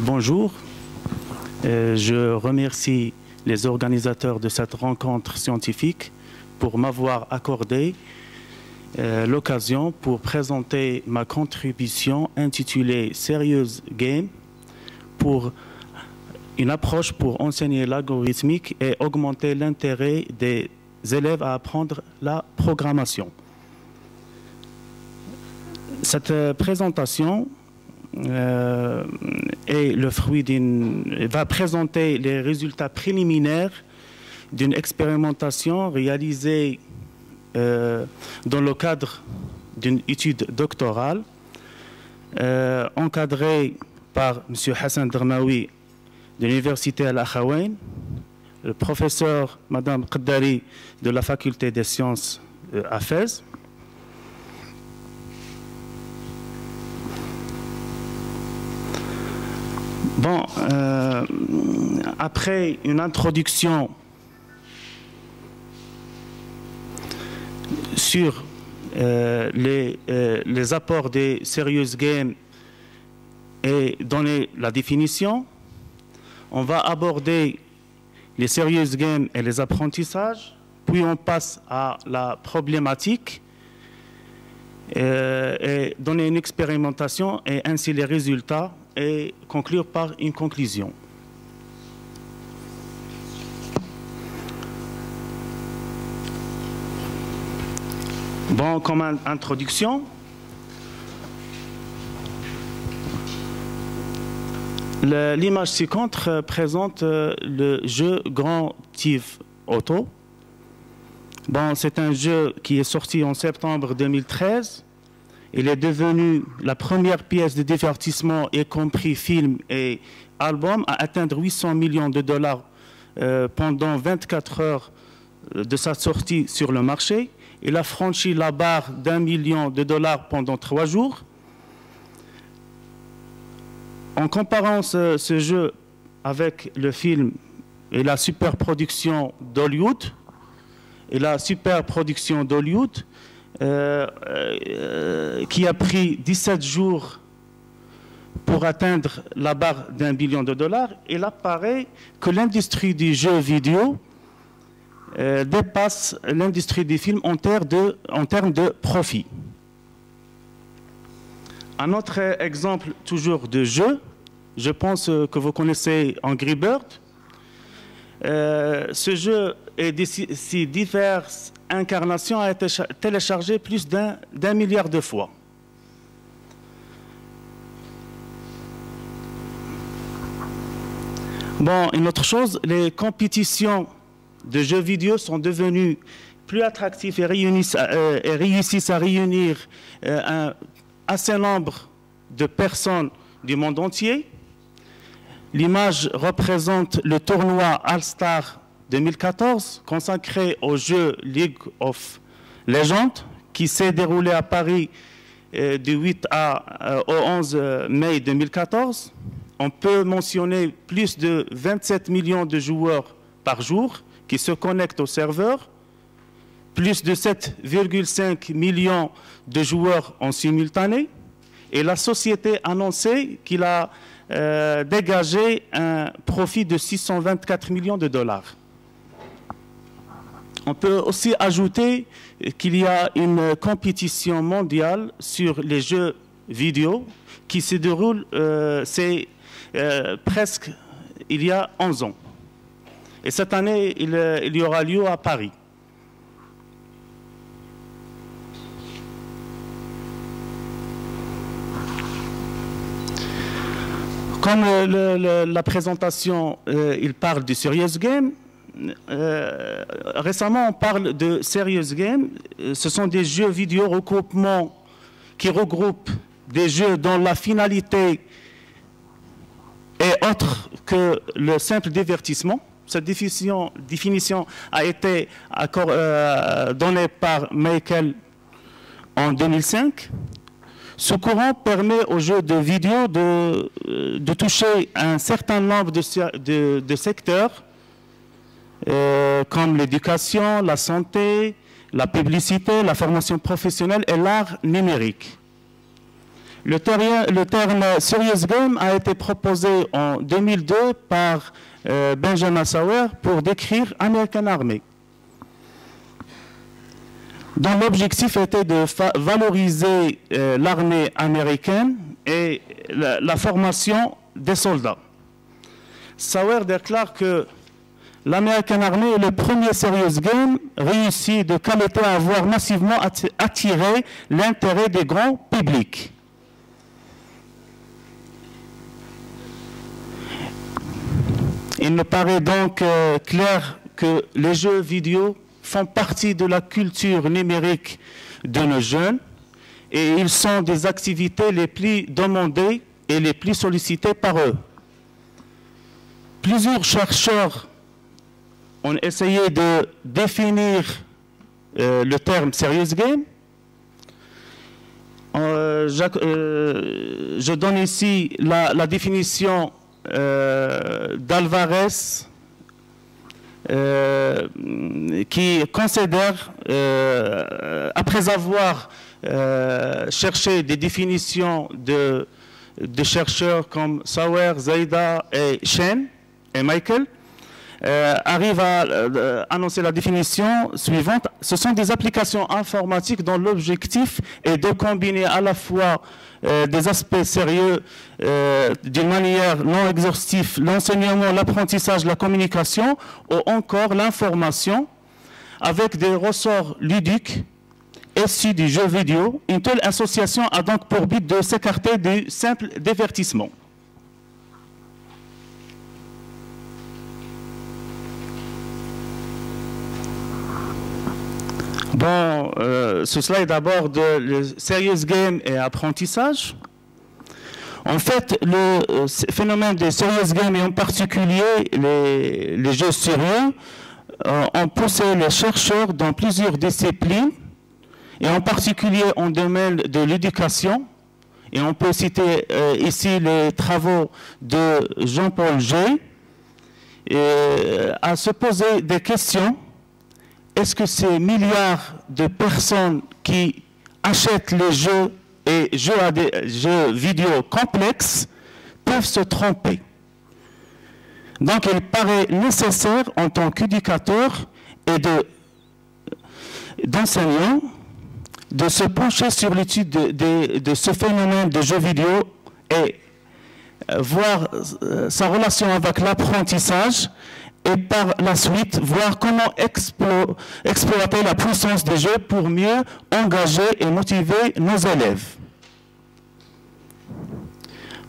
Bonjour, je remercie les organisateurs de cette rencontre scientifique pour m'avoir accordé l'occasion pour présenter ma contribution intitulée Serious Game pour une approche pour enseigner l'algorithmique et augmenter l'intérêt des élèves à apprendre la programmation. Cette présentation est le fruit va présenter les résultats préliminaires d'une expérimentation réalisée dans le cadre d'une étude doctorale encadrée par M. Hassan Dermaoui de l'Université Al-Akhawayn, le professeur Mme Qaddari de la Faculté des Sciences à Fès. Bon, après une introduction sur les apports des Serious Games et donner la définition, on va aborder les Serious Games et les apprentissages, puis on passe à la problématique et donner une expérimentation et ainsi les résultats et conclure par une conclusion. Bon, comme introduction, l'image ci-contre présente le jeu Grand Theft Auto. Bon, c'est un jeu qui est sorti en septembre 2013. Il est devenu la première pièce de divertissement, y compris film et album, à atteindre 800 millions de dollars pendant 24 heures de sa sortie sur le marché. Il a franchi la barre d'1 million de dollars pendant 3 jours. En comparant ce jeu avec le film et la superproduction d'Hollywood, qui a pris 17 jours pour atteindre la barre d'1 billion de dollars, il apparaît que l'industrie du jeu vidéo dépasse l'industrie des films en termes de profit. Un autre exemple toujours de jeu, je pense que vous connaissez Angry Bird. Ce jeu et ses diverses incarnations a été téléchargé plus d'un milliard de fois. Bon, une autre chose, les compétitions de jeux vidéo sont devenues plus attractives et réussissent à réunir un assez nombre de personnes du monde entier. L'image représente le tournoi All-Star 2014 consacré au jeu League of Legends qui s'est déroulé à Paris du 8 au 11 mai 2014. On peut mentionner plus de 27 millions de joueurs par jour qui se connectent au serveur, plus de 7,5 millions de joueurs en simultané, et la société a annoncé qu'il a dégagé un profit de 624 millions de dollars. On peut aussi ajouter qu'il y a une compétition mondiale sur les jeux vidéo qui se déroule presque il y a 11 ans. Et cette année, il y aura lieu à Paris. Comme la présentation, il parle du Serious Game. Récemment, on parle de Serious Game. Ce sont des jeux vidéo regroupements qui regroupent des jeux dont la finalité est autre que le simple divertissement. Cette définition a été donnée par Michael en 2005. Ce courant permet aux jeux de vidéo de toucher un certain nombre de secteurs comme l'éducation, la santé, la publicité, la formation professionnelle et l'art numérique. Le terme serious game a été proposé en 2002 par Benjamin Sauer pour décrire American Army, dont l'objectif était de valoriser l'armée américaine et la formation des soldats. Sauer déclare que l'American Army est le premier serious game réussi de qualité à avoir massivement attiré l'intérêt des grands publics. Il me paraît donc clair que les jeux vidéo font partie de la culture numérique de nos jeunes et ils sont des activités les plus demandées et les plus sollicitées par eux. Plusieurs chercheurs ont essayé de définir le terme serious game. Je donne ici la définition d'Alvarez, qui considère, après avoir cherché des définitions de chercheurs comme Sauer, Zaida et Chen et Michael, arrive à annoncer la définition suivante. Ce sont des applications informatiques dont l'objectif est de combiner à la fois des aspects sérieux d'une manière non exhaustive, l'enseignement, l'apprentissage, la communication ou encore l'information avec des ressorts ludiques issus du jeu vidéo. Une telle association a donc pour but de s'écarter du simple divertissement. Bon, ce slide aborde le serious game et apprentissage. En fait, le phénomène des serious games et en particulier les jeux sérieux ont poussé les chercheurs dans plusieurs disciplines et en particulier en domaine de l'éducation. Et on peut citer ici les travaux de Jean-Paul Jay à se poser des questions. Est-ce que ces milliards de personnes qui achètent les jeux et jouent à des jeux vidéo complexes peuvent se tromper? Donc, il paraît nécessaire en tant qu'éducateur et d'enseignant de se pencher sur l'étude de ce phénomène de jeux vidéo et voir sa relation avec l'apprentissage et par la suite voir comment exploiter la puissance des jeux pour mieux engager et motiver nos élèves.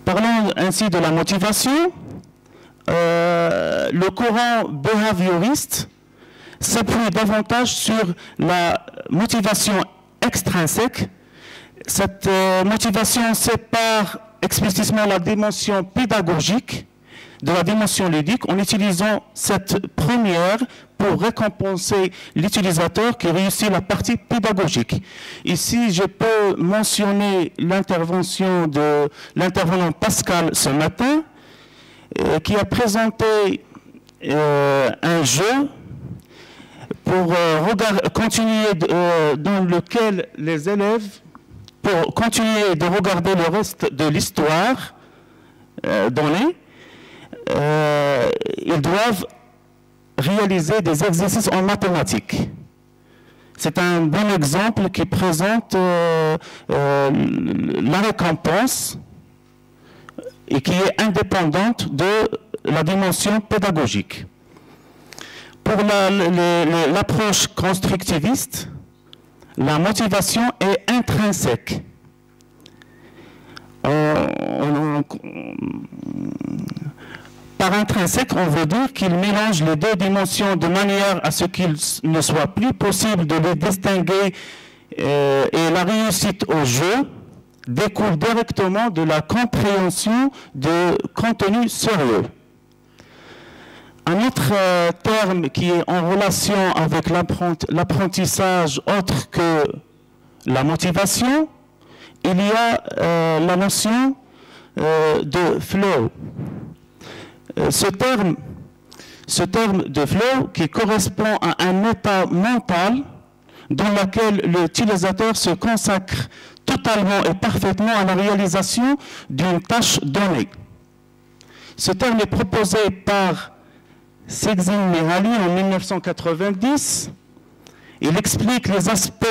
Parlons ainsi de la motivation. Le courant behavioriste s'appuie davantage sur la motivation extrinsèque. Cette motivation sépare explicitement la dimension pédagogique de la dimension ludique en utilisant cette première pour récompenser l'utilisateur qui réussit la partie pédagogique. Ici, je peux mentionner l'intervention de l'intervenant Pascal ce matin, qui a présenté un jeu pour continuer dans lequel les élèves, pour continuer de regarder le reste de l'histoire donnée, ils doivent réaliser des exercices en mathématiques. C'est un bon exemple qui présente la récompense et qui est indépendante de la dimension pédagogique. Pour l'approche constructiviste, la motivation est intrinsèque. Par intrinsèque, on veut dire qu'il mélange les deux dimensions de manière à ce qu'il ne soit plus possible de les distinguer et la réussite au jeu découle directement de la compréhension de contenu sérieux. Un autre terme qui est en relation avec l'apprentissage autre que la motivation, il y a la notion de flow. Ce terme de flow qui correspond à un état mental dans lequel l'utilisateur se consacre totalement et parfaitement à la réalisation d'une tâche donnée. Ce terme est proposé par Csikszentmihalyi en 1990. Il explique les aspects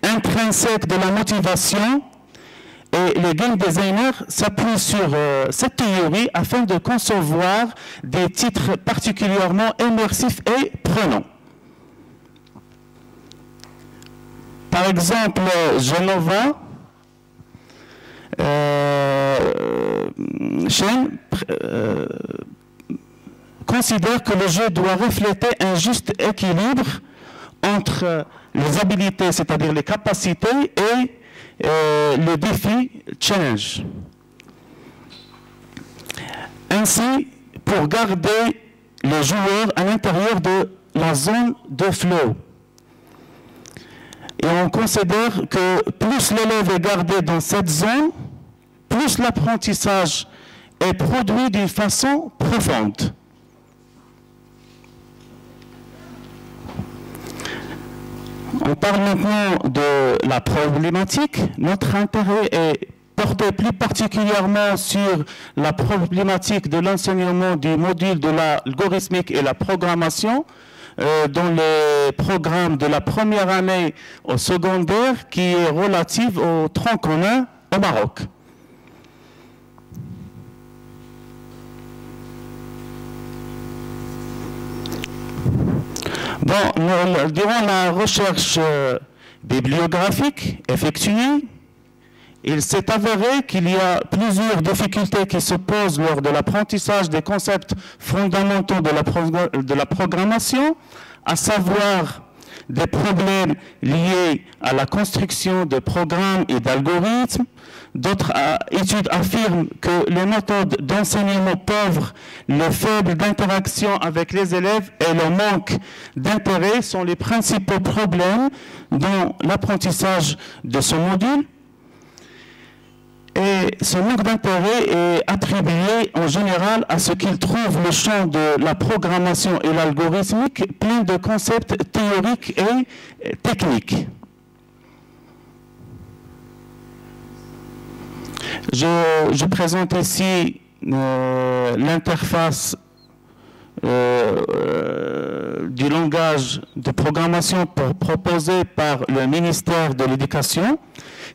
intrinsèques de la motivation et les game designers s'appuient sur cette théorie afin de concevoir des titres particulièrement immersifs et prenants. Par exemple, Genova Chen considère que le jeu doit refléter un juste équilibre entre les habilités, c'est-à-dire les capacités, et le défi challenge. Ainsi, pour garder les joueurs à l'intérieur de la zone de flow. Et on considère que plus l'élève est gardé dans cette zone, plus l'apprentissage est produit d'une façon profonde. On parle maintenant de la problématique. Notre intérêt est porté plus particulièrement sur la problématique de l'enseignement du module de l'algorithmique et la programmation dans les programmes de la première année au secondaire qui est relative au tronc commun au Maroc. Bon, durant la recherche bibliographique effectuée, il s'est avéré qu'il y a plusieurs difficultés qui se posent lors de l'apprentissage des concepts fondamentaux de la programmation, à savoir des problèmes liés à la construction de programmes et d'algorithmes. D'autres études affirment que les méthodes d'enseignement pauvres, le faible d'interaction avec les élèves et le manque d'intérêt sont les principaux problèmes dans l'apprentissage de ce module. Et ce manque d'intérêt est attribué en général à ce qu'il trouve le champ de la programmation et l'algorithmique plein de concepts théoriques et techniques. Je présente ici l'interface du langage de programmation proposé par le ministère de l'Éducation,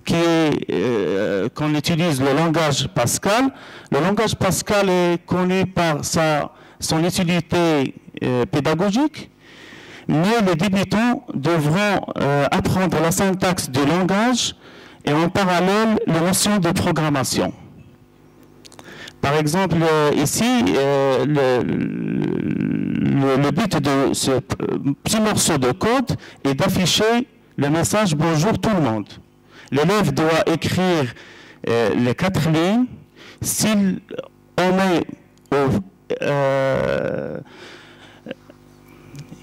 qu'on utilise le langage Pascal. Le langage Pascal est connu par son utilité pédagogique, mais les débutants devront apprendre la syntaxe du langage et en parallèle les notions de programmation. Par exemple, ici, le but de ce petit morceau de code est d'afficher le message « Bonjour tout le monde ». L'élève doit écrire les 4 lignes. S'il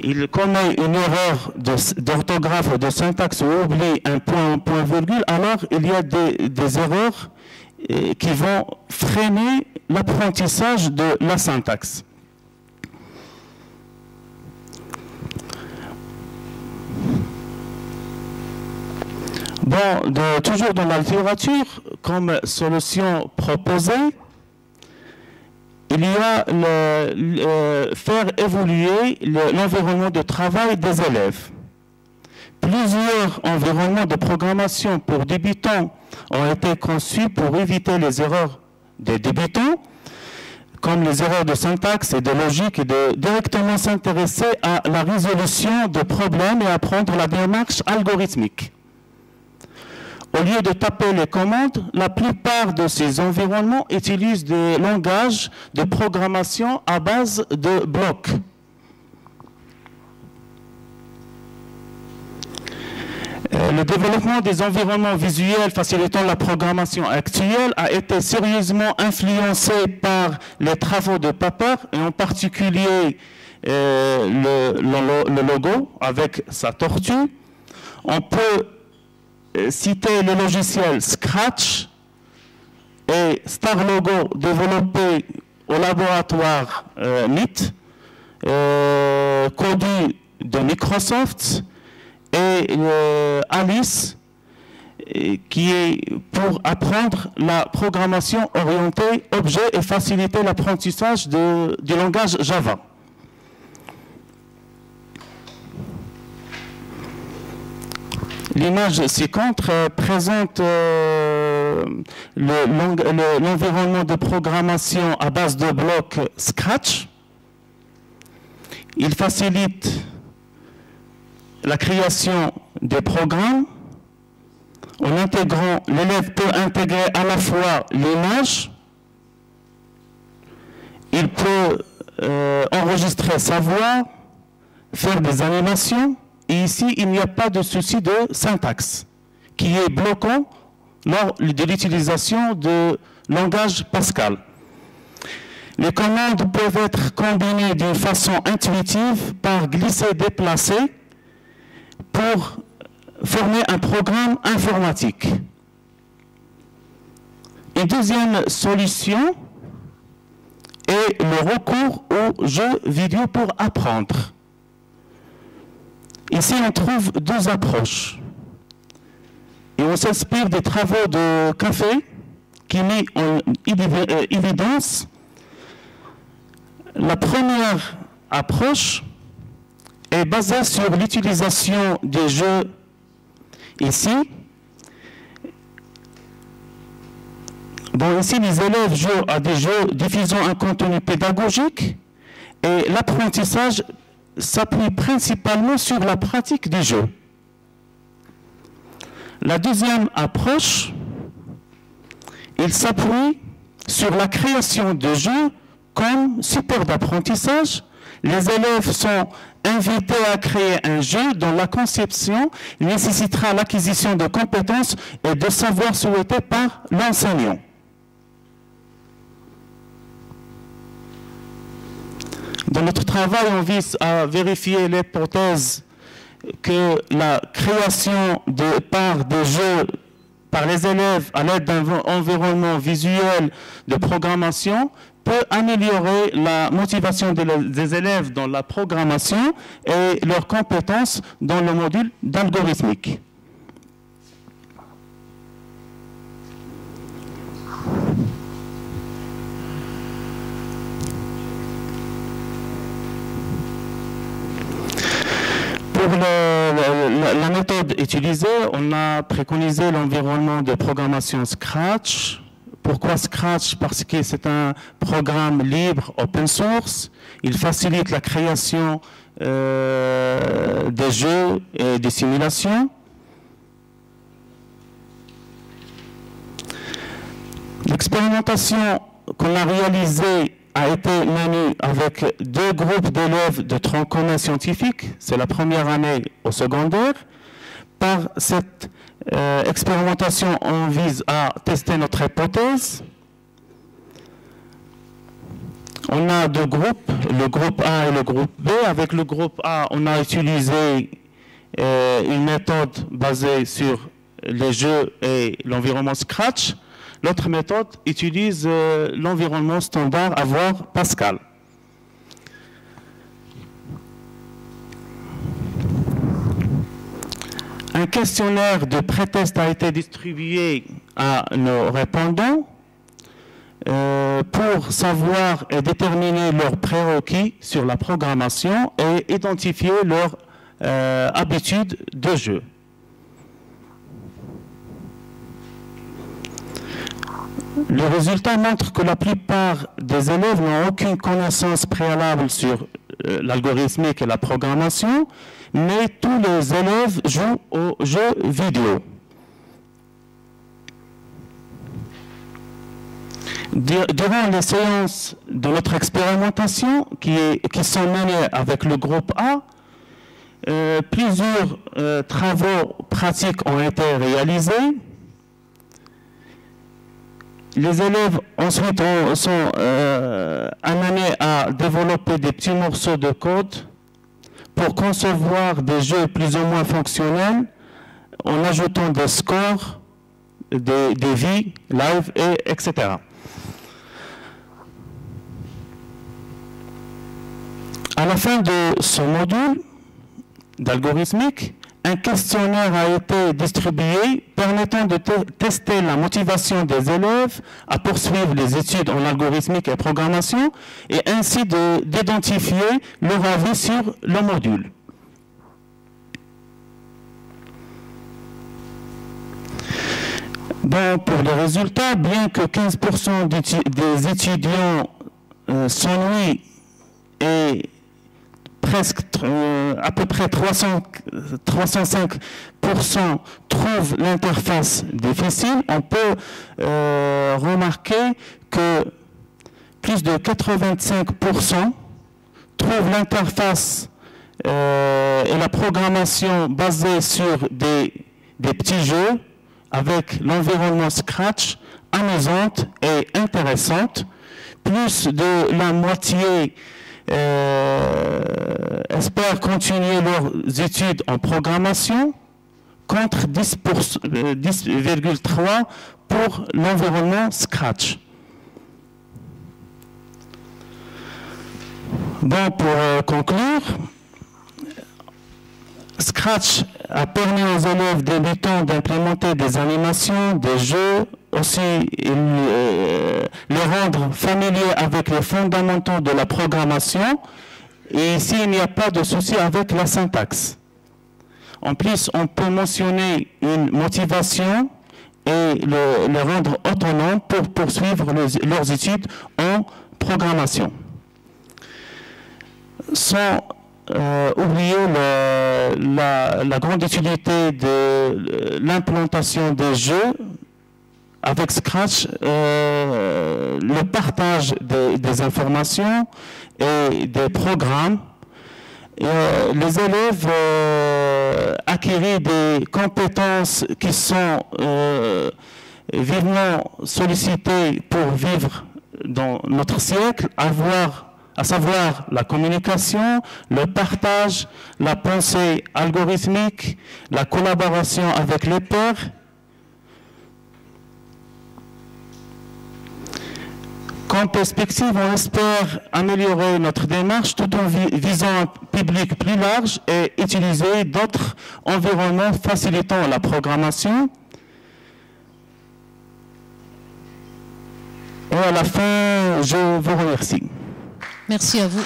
il commet une erreur d'orthographe ou de syntaxe ou oublie un point virgule, alors il y a des erreurs qui vont freiner l'apprentissage de la syntaxe. Bon, toujours dans la littérature, comme solution proposée, il y a faire évoluer l'environnement de travail des élèves. Plusieurs environnements de programmation pour débutants ont été conçus pour éviter les erreurs des débutants, comme les erreurs de syntaxe et de logique, et de directement s'intéresser à la résolution de problèmes et apprendre la démarche algorithmique. Au lieu de taper les commandes, la plupart de ces environnements utilisent des langages de programmation à base de blocs. Le développement des environnements visuels facilitant la programmation actuelle a été sérieusement influencé par les travaux de Popper, et en particulier le logo avec sa tortue. On peut citer le logiciel Scratch et StarLogo développé au laboratoire MIT, Coding de Microsoft, et Alice qui est pour apprendre la programmation orientée objet et faciliter l'apprentissage du langage Java. L'image ci-contre présente l'environnement de programmation à base de blocs Scratch. Il facilite la création des programmes. En intégrant, l'élève peut intégrer à la fois l'image, il peut enregistrer sa voix, faire des animations. Et ici, il n'y a pas de souci de syntaxe qui est bloquant lors de l'utilisation de langage Pascal. Les commandes peuvent être combinées d'une façon intuitive par glisser-déplacer pour former un programme informatique. Une deuxième solution est le recours aux jeux vidéo pour apprendre. Ici, on trouve deux approches. Et on s'inspire des travaux de Café qui met en évidence la première approche est basée sur l'utilisation des jeux ici. Ici, les élèves jouent à des jeux diffusant un contenu pédagogique et l'apprentissage s'appuie principalement sur la pratique des jeux. La deuxième approche, il s'appuie sur la création de jeux comme support d'apprentissage. Les élèves sont invités à créer un jeu dont la conception nécessitera l'acquisition de compétences et de savoirs souhaités par l'enseignant. Dans notre travail, on vise à vérifier l'hypothèse que la création des jeux par les élèves à l'aide d'un environnement visuel de programmation peut améliorer la motivation des élèves dans la programmation et leurs compétences dans le module d'algorithmique. Pour la méthode utilisée, on a préconisé l'environnement de programmation Scratch. Pourquoi Scratch? Parce que c'est un programme libre, open source. Il facilite la création des jeux et des simulations. L'expérimentation qu'on a réalisée a été menée avec deux groupes d'élèves de tronc commun scientifique. C'est la première année au secondaire. Par cette expérimentation, on vise à tester notre hypothèse. On a deux groupes, le groupe A et le groupe B. Avec le groupe A, on a utilisé une méthode basée sur les jeux et l'environnement Scratch. L'autre méthode utilise l'environnement standard, à savoir Pascal. Un questionnaire de pré-test a été distribué à nos répondants pour savoir et déterminer leurs prérequis sur la programmation et identifier leurs habitudes de jeu. Le résultat montre que la plupart des élèves n'ont aucune connaissance préalable sur l'algorithmique et la programmation, mais tous les élèves jouent aux jeux vidéo. Durant les séances de notre expérimentation, qui sont menées avec le groupe A, plusieurs travaux pratiques ont été réalisés. Les élèves ensuite sont amenés à développer des petits morceaux de code pour concevoir des jeux plus ou moins fonctionnels en ajoutant des scores, des vies, live, etc. À la fin de ce module d'algorithmique, un un questionnaire a été distribué permettant de tester la motivation des élèves à poursuivre les études en algorithmique et programmation et ainsi d'identifier leur avis sur le module. Bon, pour les résultats, bien que 15% des étudiants s'ennuient et presque à peu près 305% trouvent l'interface difficile, on peut remarquer que plus de 85% trouvent l'interface et la programmation basée sur des petits jeux avec l'environnement Scratch amusante et intéressante. Plus de la moitié espèrent continuer leurs études en programmation, contre 10,3% pour l'environnement Scratch. Bon, pour conclure, Scratch a permis aux élèves débutants d'implémenter des animations, des jeux, aussi les rendre familiers avec les fondamentaux de la programmation. Et ici, il n'y a pas de souci avec la syntaxe. En plus, on peut mentionner une motivation et le rendre autonome pour poursuivre leurs études en programmation. Sans oublier la grande utilité de l'implantation des jeux avec Scratch, le partage des informations et des programmes. Les élèves acquérir des compétences qui sont vivement sollicitées pour vivre dans notre siècle, à savoir la communication, le partage, la pensée algorithmique, la collaboration avec les pairs. Comme perspective, on espère améliorer notre démarche tout en visant un public plus large et utiliser d'autres environnements facilitant la programmation. Et à la fin, je vous remercie. Merci à vous.